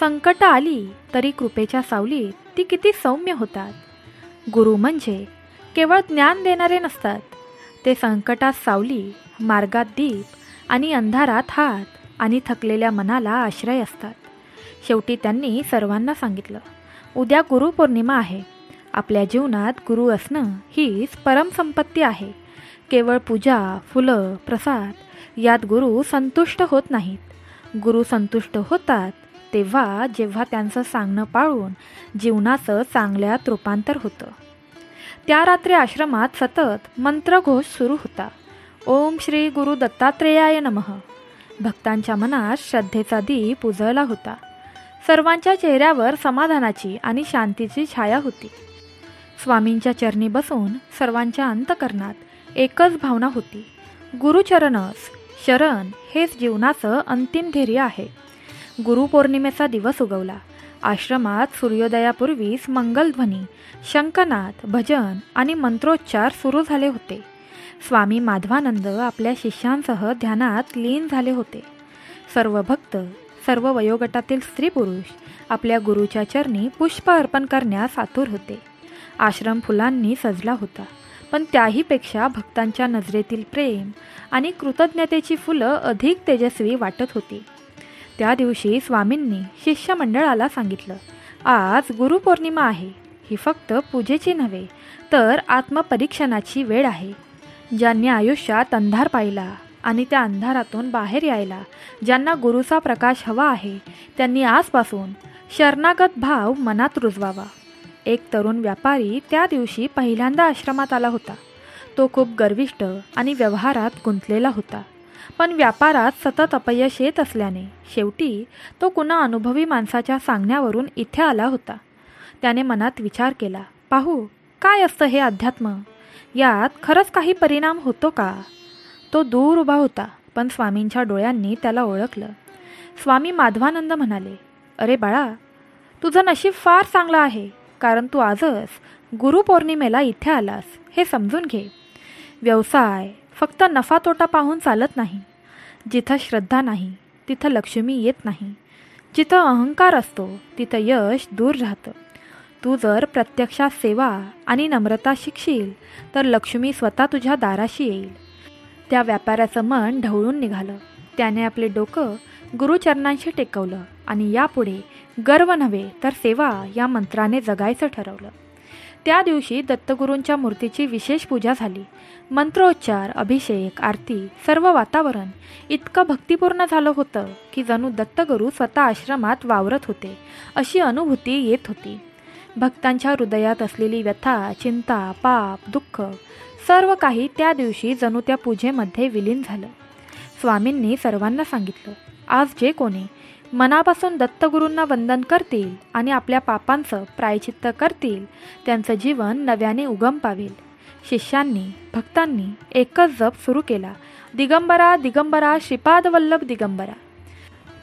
संकट आली तरी कृपेच्या सावलीत ती किती सौम्य होतात. गुरु म्हणजे केवळ ज्ञान देणारे नसतात. ते संकटात सावली, मार्गात दीप आणि अंधारात हात आणि थकलेल्या मनाला आश्रय असतात. शेवटी त्यांनी सर्वांना सांगितलं, उद्या गुरुपौर्णिमा आहे. आपल्या जीवनात गुरु असणं हीच परमसंपत्ती आहे. केवळ पूजा, फुलं, प्रसाद यात गुरु संतुष्ट होत नाहीत. गुरु संतुष्ट होतात तेव्हा जेव्हा त्यांचं सांगणं पाळून जीवनाचं चांगल्यात रूपांतर होतं. त्या रात्री आश्रमात सतत मंत्रघोष सुरू होता. ओम श्री गुरु दत्तात्रेयाय नमः. भक्तांच्या मनात श्रद्धेचा दीप उजळला होता. सर्वांच्या चेहऱ्यावर समाधानाची आणि शांतीची छाया होती. स्वामींच्या चरणी बसून सर्वांच्या अंतकरणात एकच भावना होती, गुरुचरणच शरण हेच जीवनाचं अंतिम धैर्य आहे. गुरुपौर्णिमेचा दिवस उगवला. आश्रमात सूर्योदयापूर्वीच मंगलध्वनी, शंखनाद, भजन आणि मंत्रोच्चार सुरू झाले होते. स्वामी माधवानंद आपल्या शिष्यांसह ध्यानात लीन झाले होते. सर्व भक्त, सर्व वयोगटातील स्त्री पुरुष आपल्या गुरुच्या चरणी पुष्प अर्पण करण्यास आतुर होते. आश्रम फुलांनी सजला होता, पण त्याहीपेक्षा भक्तांच्या नजरेतील प्रेम आणि कृतज्ञतेची फुलं अधिक तेजस्वी वाटत होती. त्या दिवशी स्वामींनी शिष्यमंडळाला सांगितलं, आज गुरुपौर्णिमा आहे. ही फक्त पूजेची नव्हे तर आत्मपरीक्षणाची वेळ आहे. ज्यांनी आयुष्यात अंधार पाहिला आणि त्या अंधारातून बाहेर यायला ज्यांना गुरुचा प्रकाश हवा आहे, त्यांनी आजपासून शरणागत भाव मनात रुजवावा. एक तरुण व्यापारी त्या दिवशी पहिल्यांदा आश्रमात आला होता. तो खूप गर्विष्ठ आणि व्यवहारात गुंतलेला होता. पण व्यापारात सतत अपयश येत असल्याने शेवटी तो कुणा अनुभवी माणसाच्या सांगण्यावरून इथे आला होता. त्याने मनात विचार केला, पाहू काय असतं हे अध्यात्म, यात खरंच काही परिणाम होतो का. तो दूर उभा होता, पण स्वामींच्या डोळ्यांनी त्याला ओळखलं. स्वामी माधवानंद म्हणाले, अरे बाळा, तुझं नशीब फार चांगलं आहे, कारण तू आजच गुरुपौर्णिमेला इथे आलास हे समजून घे. व्यवसाय फक्त नफा तोटा पाहून चालत नाही. जिथं श्रद्धा नाही तिथं लक्ष्मी येत नाही. जिथं अहंकार असतो तिथं यश दूर राहतं. तू जर प्रत्यक्षात सेवा आणि नम्रता शिकशील तर लक्ष्मी स्वतः तुझ्या दाराशी येईल. त्या व्यापाऱ्याचं मन ढवळून निघालं. त्याने आपले डोकं गुरुचरणांशी टेकवलं आणि यापुढे गर्व नव्हे तर सेवा या मंत्राने जगायचं ठरवलं. त्या दिवशी दत्तगुरूंच्या मूर्तीची विशेष पूजा झाली. मंत्रोच्चार, अभिषेक, आरती, सर्व वातावरण इतकं भक्तिपूर्ण झालं होतं की जणू दत्तगुरू स्वतः आश्रमात वावरत होते अशी अनुभूती येत होती. भक्तांच्या हृदयात असलेली व्यथा, चिंता, पाप, दुःख सर्व काही त्या दिवशी जणू त्या पूजेमध्ये विलीन झालं. स्वामींनी सर्वांना सांगितलं, आज जे कोणी मनापासून दत्तगुरूंना वंदन करतील आणि आपल्या पापांचं प्रायचित्त करतील त्यांचं जीवन नव्याने उगम पावेल. शिष्यांनी, भक्तांनी एकच जप सुरू केला, दिगंबरा दिगंबरा श्रीपादवल्लभ दिगंबरा.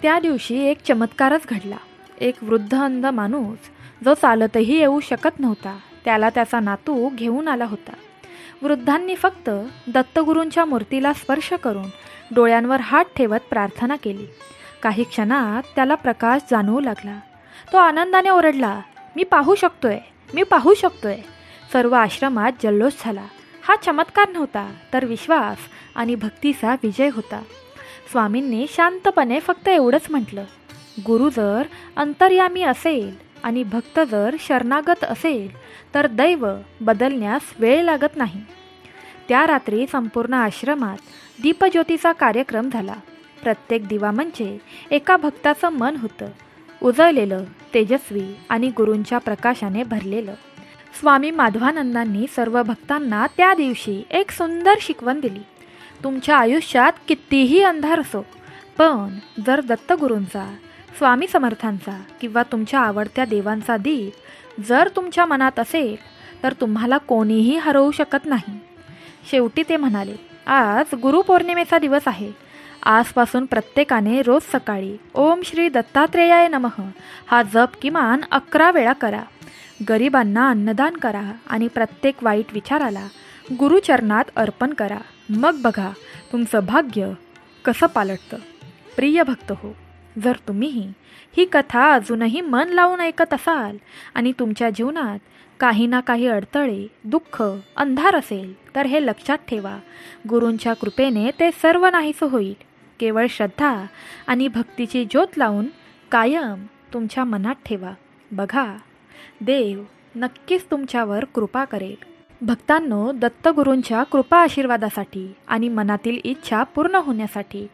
त्या दिवशी एक चमत्कारच घडला. एक वृद्ध अंध माणूस जो चालतही येऊ शकत नव्हता त्याला त्याचा नातू घेऊन आला होता. वृद्धांनी फक्त दत्तगुरूंच्या मूर्तीला स्पर्श करून डोळ्यांवर हात ठेवत प्रार्थना केली. काही क्षणात त्याला प्रकाश जाणवू लागला. तो आनंदाने ओरडला, मी पाहू शकतोय, मी पाहू शकतोय. सर्व आश्रमात जल्लोष झाला. हा चमत्कार नव्हता तर विश्वास आणि भक्तीचा विजय होता. स्वामींनी शांतपणे फक्त एवढंच म्हटलं, गुरु जर अंतर्यामी असेल आणि भक्त जर शरणागत असेल तर दैव बदलण्यास वेळ लागत नाही. त्या रात्री संपूर्ण आश्रमात दीपज्योतीचा कार्यक्रम झाला. प्रत्येक दिवा म्हणजे एका भक्ताचं मन होतं, उजळलेलं, तेजस्वी आणि गुरूंच्या प्रकाशाने भरलेलं. स्वामी माधवानंदांनी सर्व भक्तांना त्या दिवशी एक सुंदर शिकवण दिली. तुमच्या आयुष्यात कितीही अंधार असो, पण जर दत्तगुरूंचा, स्वामी समर्थांचा किंवा तुमच्या आवडत्या देवांचा दीप जर तुमच्या मनात असेल तर तुम्हाला कोणीही हरवू शकत नाही. शेवटी ते म्हणाले, आज गुरुपौर्णिमेचा दिवस आहे. आजपासून प्रत्येकाने रोज सकाळी ओम श्री दत्तात्रेयाय नमः हा जप किमान 11 वेळा करा. गरिबांना अन्नदान करा आणि प्रत्येक वाईट विचाराला गुरुचरणात अर्पण करा. मग बघा तुमचं भाग्य कसं पालटतं. प्रिय भक्त हो, जर तुम्हीही ही कथा अजूनही मन लावून ऐकत असाल आणि तुमच्या जीवनात काही ना काही अडथळे, दुःख, अंधार असेल तर हे लक्षात ठेवा, गुरूंच्या कृपेने ते सर्व नाहीसं होईल. केवळ श्रद्धा आणि भक्तीची ज्योत लावून कायम तुमच्या मनात ठेवा. बघा, देव नक्कीच तुमच्यावर कृपा करेल. भक्तांनो, दत्तगुरूंच्या कृपा आशीर्वादासाठी आणि मनातील इच्छा पूर्ण होण्यासाठी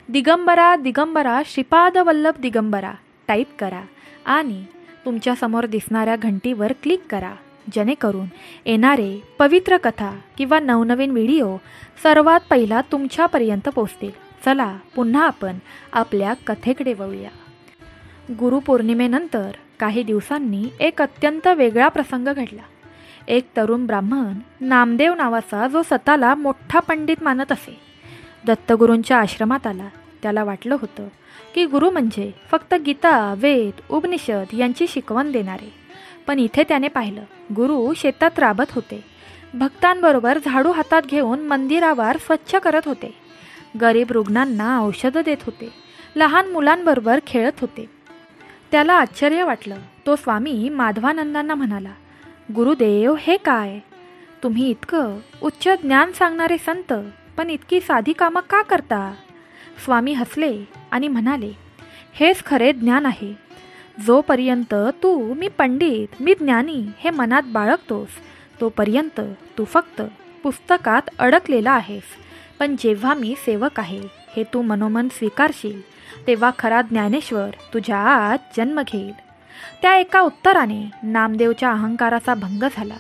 दिगंबरा दिगंबरा श्रीपाद वल्लभ दिगंबरा टाईप करा आणि तुमच्यासमोर दिसणाऱ्या घंटीवर क्लिक करा, जेणेकरून येणारे पवित्र कथा किंवा नवनवीन व्हिडिओ सर्वात पहिला तुमच्यापर्यंत पोहोचतील. चला पुन्हा आपण आपल्या कथेकडे वळूया. गुरुपौर्णिमेनंतर काही दिवसांनी एक अत्यंत वेगळा प्रसंग घडला. एक तरुण ब्राह्मण नामदेव नावाचा, जो स्वतःला मोठा पंडित मानत असे, दत्तगुरूंच्या आश्रमात आला. त्याला वाटलं होतं की गुरु म्हणजे फक्त गीता, वेद, उपनिषद यांची शिकवण देणारे. पण इथे त्याने पाहिलं, गुरु शेतात राबत होते, भक्तांबरोबर झाडू हातात घेऊन मंदिरावर स्वच्छ करत होते, गरीब रुग्णांना औषधं देत होते, लहान मुलांबरोबर खेळत होते. त्याला आश्चर्य वाटलं. तो स्वामी माधवानंदांना म्हणाला, गुरुदेव, हे काय? तुम्ही इतकं उच्च ज्ञान सांगणारे संत, पण इतकी साधी कामं का करता? स्वामी हसले आणि म्हणाले, हेच खरे ज्ञान आहे. जोपर्यंत तू मी पंडित, मी ज्ञानी हे मनात बाळगतोस, तोपर्यंत तू फक्त पुस्तकात अडकलेला आहेस. पण जेव्हा मी सेवक आहे हे तू मनोमन स्वीकारशील, तेव्हा खरा ज्ञानेश्वर तुझ्या आत जन्म घेईल. त्या एका उत्तराने नामदेवच्या अहंकाराचा भंग झाला.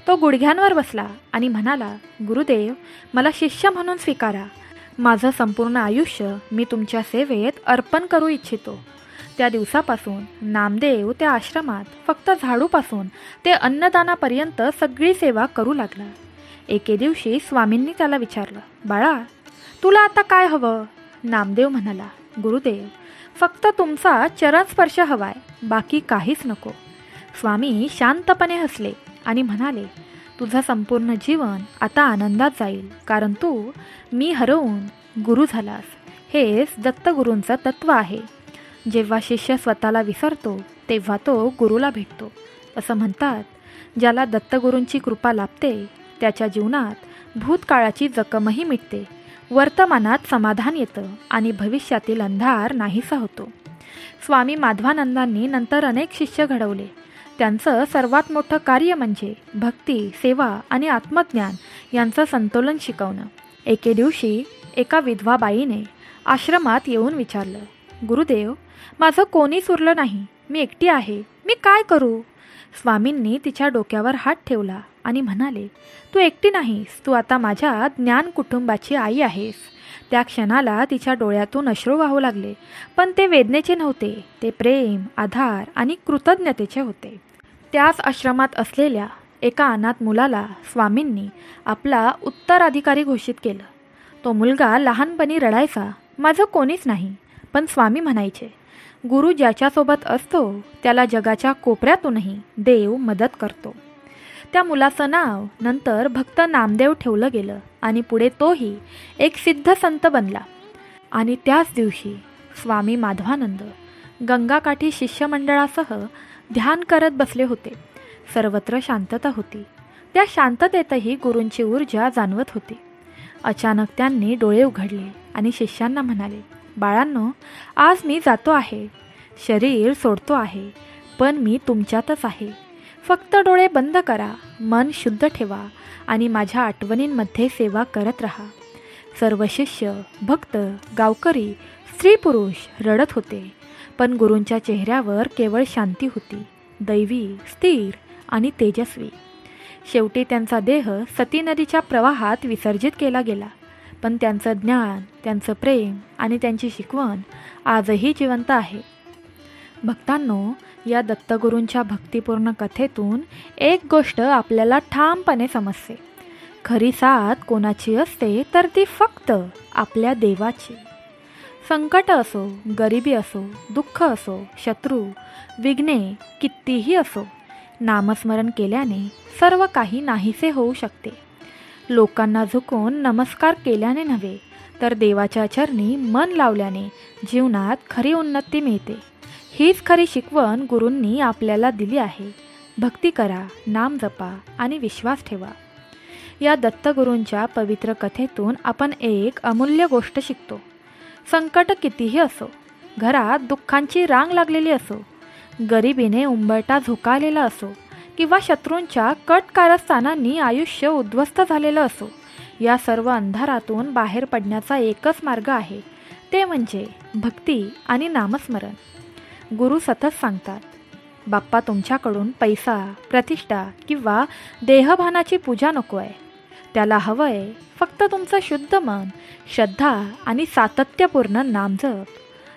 तो गुडघ्यांवर बसला आणि म्हणाला, गुरुदेव, मला शिष्य म्हणून स्वीकारा. माझं संपूर्ण आयुष्य मी तुमच्या सेवेत अर्पण करू इच्छितो. त्या दिवसापासून नामदेव त्या आश्रमात फक्त झाडूपासून ते अन्नदानापर्यंत सगळी सेवा करू लागला. एके दिवशी स्वामींनी त्याला विचारलं, बाळा, तुला आता काय हवं? नामदेव म्हणाला, गुरुदेव, फक्त तुमचा चरणस्पर्श हवाय, बाकी काहीच नको. स्वामी शांतपणे हसले आणि म्हणाले, तुझं संपूर्ण जीवन आता आनंदात जाईल, कारण तू मी हरवून गुरु झालास. हेच दत्तगुरूंचं तत्त्व आहे. जेव्हा शिष्य स्वतःला विसरतो तेव्हा तो गुरुला भेटतो. असं म्हणतात, ज्याला दत्तगुरूंची कृपा लाभते त्याच्या जीवनात भूतकाळाची जखमही मिटते, वर्तमानात समाधान येतं आणि भविष्यातील अंधार नाहीसा होतो. स्वामी माधवानंदांनी नंतर अनेक शिष्य घडवले. त्यांचं सर्वात मोठं कार्य म्हणजे भक्ती, सेवा आणि आत्मज्ञान यांचं संतुलन शिकवणं. एके दिवशी एका विधवा बाईने आश्रमात येऊन विचारलं, गुरुदेव, माझं कोणीच उरलं नाही, मी एकटी आहे, मी काय करू? स्वामींनी तिच्या डोक्यावर हात ठेवला आणि म्हणाले, तू एकटी नाहीस, तू आता माझ्या ज्ञान कुटुंबाची आई आहेस. त्या क्षणाला तिच्या डोळ्यातून अश्रू वाहू लागले, पण ते वेदनेचे नव्हते, ते प्रेम, आधार आणि कृतज्ञतेचे होते. त्याच आश्रमात असलेल्या एका अनाथ मुलाला स्वामींनी आपला उत्तराधिकारी घोषित केलं. तो मुलगा लहानपणी रडायचा, माझं कोणीच नाही. पण स्वामी म्हणायचे, गुरु ज्याच्यासोबत असतो त्याला जगाच्या कोपऱ्यातूनही देव मदत करतो. त्या मुलाचं नाव नंतर भक्त नामदेव ठेवलं गेलं आणि पुढे तोही एक सिद्ध संत बनला. आणि त्याच दिवशी स्वामी माधवानंद गंगाकाठी शिष्यमंडळासह ध्यान करत बसले होते. सर्वत्र शांतता होती. त्या शांततेतही गुरूंची ऊर्जा जाणवत होती. अचानक त्यांनी डोळे उघडले आणि शिष्यांना म्हणाले, बाळांनो, आज मी जातो आहे, शरीर सोडतो आहे, पण मी तुमच्यातच आहे. फक्त डोळे बंद करा, मन शुद्ध ठेवा आणि माझ्या आठवणींमध्ये सेवा करत राहा. सर्व शिष्य, भक्त, गावकरी, स्त्री पुरुष रडत होते, पण गुरूंच्या चेहऱ्यावर केवळ शांती होती, दैवी, स्थिर आणि तेजस्वी. शेवटी त्यांचा देह सती नदीच्या प्रवाहात विसर्जित केला गेला, पण त्यांचं ज्ञान, त्यांचं प्रेम आणि त्यांची शिकवण आजही जिवंत आहे. भक्तांनो, या दत्तगुरूंच्या भक्तिपूर्ण कथेतून एक गोष्ट आपल्याला ठामपणे समजते. खरी साथ कोणाची असते तर ती फक्त आपल्या देवाची. संकट असो, गरिबी असो, दुःख असो, शत्रू, विघ्ने कितीही असो, नामस्मरण केल्याने सर्व काही नाहीसे होऊ शकते. लोकांना झुकून नमस्कार केल्याने नव्हे, तर देवाच्या चरणी मन लावल्याने जीवनात खरी उन्नती मिळते. हीच खरी शिकवण गुरूंनी आपल्याला दिली आहे. भक्ती करा, नाम जपा आणि विश्वास ठेवा. या दत्तगुरूंच्या पवित्र कथेतून आपण एक अमूल्य गोष्ट शिकतो. संकट कितीही असो, घरात दुःखांची रांग लागलेली असो, गरिबीने उंबरठा झुकालेला असो किंवा शत्रूंच्या कट कारस्थानांनी आयुष्य उद्ध्वस्त झालेलं असो, या सर्व अंधारातून बाहेर पडण्याचा एकच मार्ग आहे, ते म्हणजे भक्ती आणि नामस्मरण. गुरु सतत सांगतात, बाप्पा, तुमच्याकडून पैसा, प्रतिष्ठा किंवा देहभानाची पूजा नको आहे. त्याला हवं आहे फक्त तुमचं शुद्ध मन, श्रद्धा आणि सातत्यपूर्ण नामजप.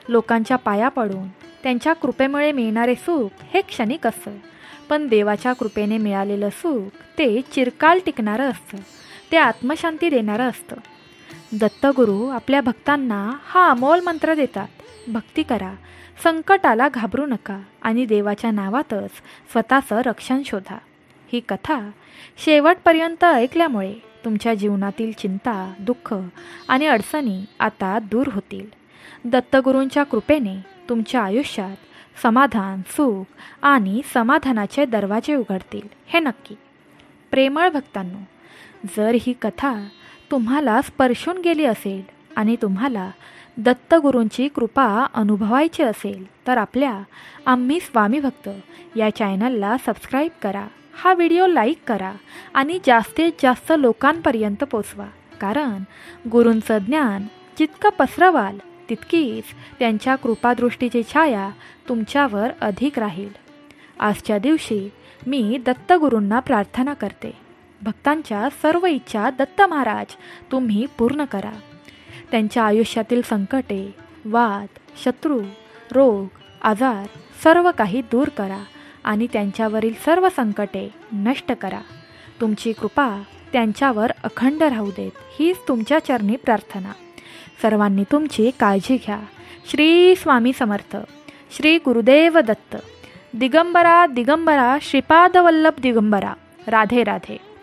लोकांच्या पाया पडून त्यांच्या कृपेमुळे मिळणारे सुख हे क्षणिक असतं, पण देवाच्या कृपेने मिळालेलं सुख ते चिरकाल टिकणारं असतं, ते आत्मशांती देणारं असतं. दत्तगुरू आपल्या भक्तांना हा अमोल मंत्र देतात, भक्ती करा, संकटाला घाबरू नका आणि देवाच्या नावातच स्वतःचं रक्षण शोधा. ही कथा शेवटपर्यंत ऐकल्यामुळे तुमच्या जीवनातील चिंता, दुःख आणि अडचणी आता दूर होतील. दत्तगुरूंच्या कृपेने तुमच्या आयुष्यात समाधान, सुख आणि समाधानाचे दरवाजे उघडतील, हे नक्की. प्रेमळ भक्तांनो, जर ही कथा तुम्हाला स्पर्शून गेली असेल आणि तुम्हाला दत्तगुरूंची कृपा अनुभवायची असेल तर आपल्या आम्ही स्वामी भक्त या चॅनलला सबस्क्राईब करा, हा व्हिडिओ लाईक करा आणि जास्तीत जास्त लोकांपर्यंत पोचवा. कारण गुरूंचं ज्ञान जितकं पसरवाल तितकीच त्यांच्या कृपादृष्टीची छाया तुमच्यावर अधिक राहील. आजच्या दिवशी मी दत्तगुरूंना प्रार्थना करते, भक्तांच्या सर्व इच्छा दत्त महाराज तुम्ही पूर्ण करा. त्यांच्या आयुष्यातील संकटे, वाद, शत्रू, रोग, आजार सर्व काही दूर करा आणि त्यांच्यावरील सर्व संकटे नष्ट करा. तुमची कृपा त्यांच्यावर अखंड राहू देत, हीच तुमच्या चरणी प्रार्थना. सर्वांनी तुमची काळजी घ्या. श्री स्वामी समर्थ. श्री गुरुदेव दत्त. दिगंबरा दिगंबरा श्रीपाद वल्लभ दिगंबरा. राधे राधे.